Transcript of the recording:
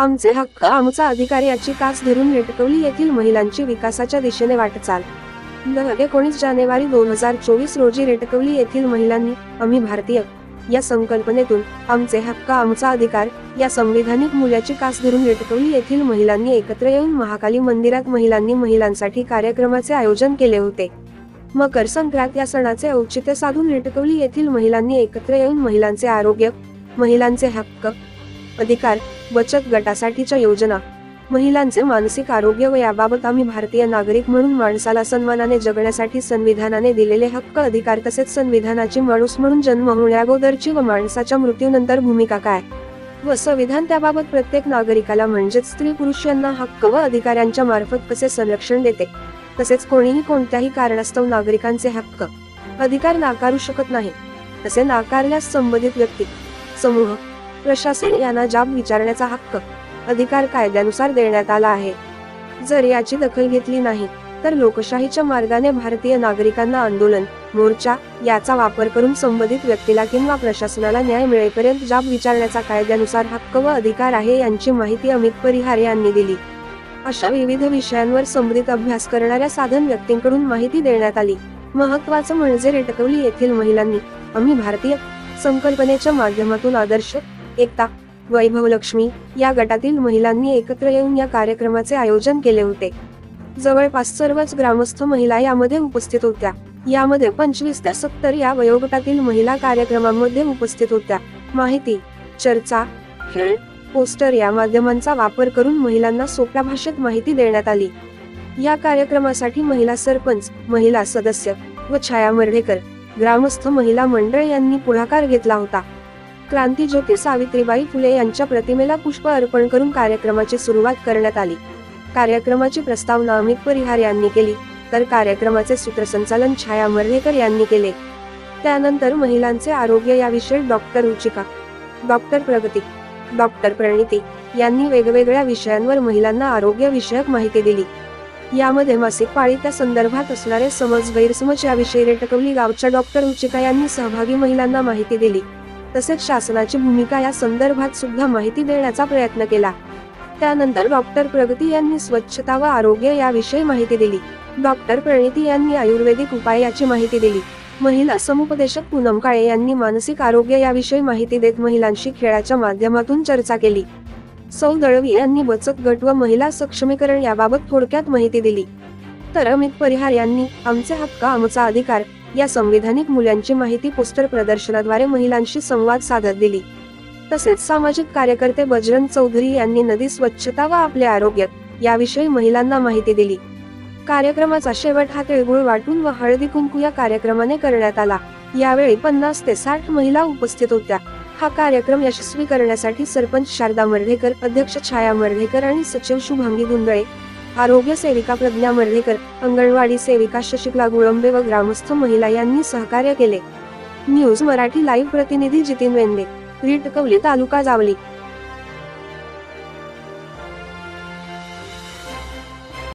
आमचे हक्क आमचा अधिकार याची कास धरून रेटकवली येथील महिलांची विकासाच्या दिशेने वाटचाल. 19 जानेवारी 2024 रोजी रेटकवली येथील महिलांनी आम्ही भारतीय या संकल्पनेतून आमचे हक्क आमचा अधिकार या संविधानिक मूल्याची कास धरून रेटकवली येथील महिलांनी एकत्र येऊन महाकाली मंदिरात महिलांसाठी कार्यक्रमाचे आयोजन केले होते. मकर संक्रांत या सणाचे औचित्य साधून रेटकवली येथील महिलांनी एकत्र येऊन महिलांचे आरोग्य, महिलांचे हक्क, अधिकार, बचत गटासाठीच्या योजना, महिलांचे मानसिक आरोग्य व याबाबत आम्ही भारतीय नागरिक म्हणून माणसाला सन्मानाने जगण्यासाठी संविधानाने दिलेले हक्क अधिकार तसेच संविधानाची माणूस म्हणून जन्म होण्याअगोदरची व माणसाच्या मृत्यूनंतर भूमिका काय व संविधान त्याबाबत प्रत्येक नागरिकाला म्हणजेच स्त्री पुरुष यांना हक्क व अधिकारांच्या मार्फत कसे संरक्षण देते, तसेच कोणीही कोणत्याही कारणास्तव नागरिकांचे हक्क अधिकार नाकारू शकत नाही, तसे नाकारल्यास संबंधित व्यक्ती, समूह, प्रशासन यांना जाब विचारण्याचा हक्क अधिकार कायद्यानुसार देण्यात आला आहे. जर याची दखल घेतली नाही तर लोकशाहीच्या मार्गाने भारतीय नागरिकांना आंदोलन, मोर्चा याचा वापर करून संबंधित व्यक्तीला किंवा प्रशासनाला न्याय मिळेपर्यंत जाब विचारण्याचा कायद्यानुसार हक्क व अधिकार आहे यांची माहिती अमित परिहार यांनी दिली. अशा विविध विषयांवर संबंधित अभ्यास करणाऱ्या साधन व्यक्तींकडून माहिती देण्यात आली. महत्त्वाचं म्हणजे रेटकवली येथील महिलांनी आम्ही भारतीय संकल्पनेच्या माध्यमातून आदर्श, एकता, वैभवलक्ष्मी या गटातील महिलांनी एकत्र येऊन या कार्यक्रमाचे आयोजन केले होते. जवळपास सर्वच ग्रामस्थ महिला यामध्ये उपस्थित होत्या. यामध्ये 25 ते 70 या वयोगटातील महिला कार्यक्रमामध्ये उपस्थित होत्या. माहिती, चर्चा, खेळ, पोस्टर या माध्यमांचा वापर करून महिलांना सोप्या भाषेत माहिती देण्यात आली. या कार्यक्रमासाठी महिला सरपंच, महिला सदस्य व छाया मर्ढेकर, ग्रामस्थ महिला मंडळ यांनी पुढाकार घेतला होता. क्रांतीज्योती सावित्रीबाई फुले यांच्या प्रतिमेला पुष्प अर्पण करून कार्यक्रमाची सुरुवात करण्यात आली. कार्यक्रमाची प्रस्तावना अमित परिहार यांनी केली तर कार्यक्रमाचे सूत्रसंचालन छाया मर्ढेकर यांनी केले. त्यानंतर महिलांचे आरोग्य याविषयी डॉक्टर रुचिका, डॉक्टर प्रगती, डॉक्टर प्रणिती यांनी वेगवेगळ्या विषयांवर महिलांना आरोग्य विषयक माहिती दिली. यामध्ये मासिक पाळी त्या संदर्भात असणारे समज गैरसमज याविषयी रेटकवली गावच्या डॉक्टर रुचिका यांनी सहभागी महिलांना माहिती दिली. तसेच शासनाची भूमिका या संदर्भात सुद्धा माहिती देण्याचा प्रयत्न केला. त्यानंतर डॉक्टर प्रगती यांनी स्वच्छता व आरोग्य याविषयी माहिती दिली. डॉक्टर प्रणिती यांनी आयुर्वेदिक उपाय याची माहिती दिली. महिला समुपदेशक पूनम काळे यांनी मानसिक आरोग्य याविषयी माहिती देत महिलांशी खेळाच्या माध्यमातून चर्चा केली. सौ दळवी यांनी बचत गट व महिला सक्षमीकरण याबाबत थोडक्यात माहिती दिली. तर अमित परिहार यांनी आमचे हक्क आमचा अधिकार या संविधानिक मूल्यांची माहिती पोस्टर प्रदर्शनाद्वारे महिलांशी संवाद साधत दिली. तसेच सामाजिक कार्यकर्ते बजरंग चौधरी यांनी नदी स्वच्छता व आपले आरोग्य याविषयी महिलांना माहिती दिली. कार्यक्रमाचा शेवट हा तिळगुळ वाटून व हळदी कुंकू या कार्यक्रमाने करण्यात आला. यावेळी 50 ते 60 महिला उपस्थित होत्या. हा कार्यक्रम यशस्वी करण्यासाठी सरपंच शारदा मर्ढेकर, अध्यक्ष छाया मर्ढेकर आणि सचिव शुभांगी गुंदळे, आरोग्य सेविका प्रज्ञा मर्ढेकर, अंगणवाडी सेविका शशिकला गुळंबे व ग्रामस्थ महिला यांनी सहकार्य केले. न्यूज मराठी लाईव्ह प्रतिनिधी जितीन वेंदे, रेटकवली, तालुका जावली.